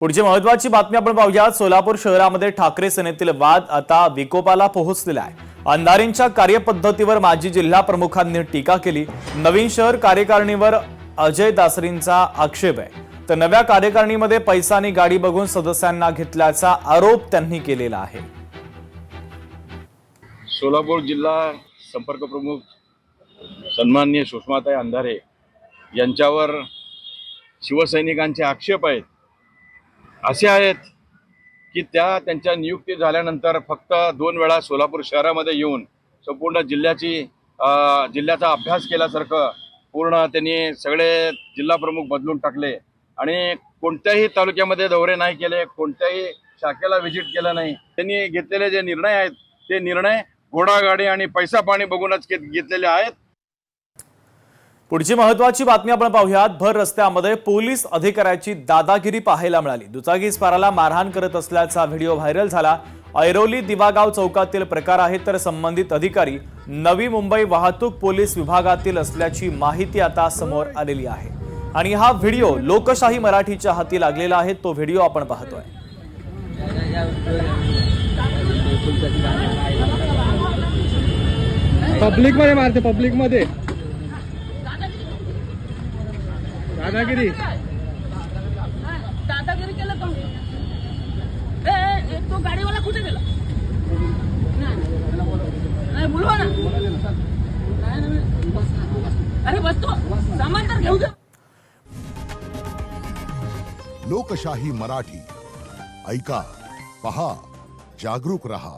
पुढची महत्त्वाची बातमी आपण पाहूया। सोलापूर शहरामध्ये ठाकरे सेनेतील वाद आता विकोपाला पोहोचलेला आहे। अंधारेंच्या कार्यपद्धतीवर माजी जिल्हा प्रमुखांनी टीका केली। नवीन शहर कार्यकारिणीवर अजय दासरींचा आक्षेप आहे, तर नव्या कार्यकारिणीमध्ये पैसा आणि गाडी बघून सदस्यांना घेतल्याचा आरोप त्यांनी केलेला आहे। सोलापूर जिल्हा संपर्क प्रमुख सन्माननीय सुषमाताई अंधारे यांच्यावर शिवसैनिकांचे आक्षेप आहेत, असे आहेत की त्यांच्या नियुक्ती झाल्यानंतर फक्त 2 वेळा सोलापूर शहरामध्ये येऊन संपूर्ण जिल्ह्याचा अभ्यास केल्यासारखं पूर्ण त्यांनी सगळे जिल्हा प्रमुख बदलून टाकले आणि कोणत्याही तालुक्यामध्ये दौरे नाही केले, कोणत्याही शाखेला व्हिजिट केलं नाही। त्यांनी घेतलेले जे निर्णय आहेत ते निर्णय घोडागाडी आणि पैसा पाणी बघूनच घेतलेले आहेत। पुढची महत्त्वाची बातमी आपण पाहूयात। भर रस्त्यामध्ये पोलीस अधिकाऱ्याची दादागिरी पाहायला मिळाली। दुचाकीस्वाराला मारहाण करत असल्याचा व्हिडिओ व्हायरल झाला। ऐरोली दिवागाव चौकातील प्रकार आहे, तर संबंधित अधिकारी नवी मुंबई वाहतूक पोलीस विभागातील असल्याची माहिती आता समोर आलेली आहे आणि हा व्हिडिओ लोकशाही मराठीच्या हाती लागलेला आहे। तो व्हिडिओ आपण पाहतोय। पब्लिक मध्ये मारते, पब्लिक मध्ये दादागिरी केलं का? तो गाडीवाला कुठे गेला? नाही बोलवा ना। अरे बसतो, सामान तर घेऊ दे। लोकशाही मराठी ऐका, पहा, जागरूक रहा।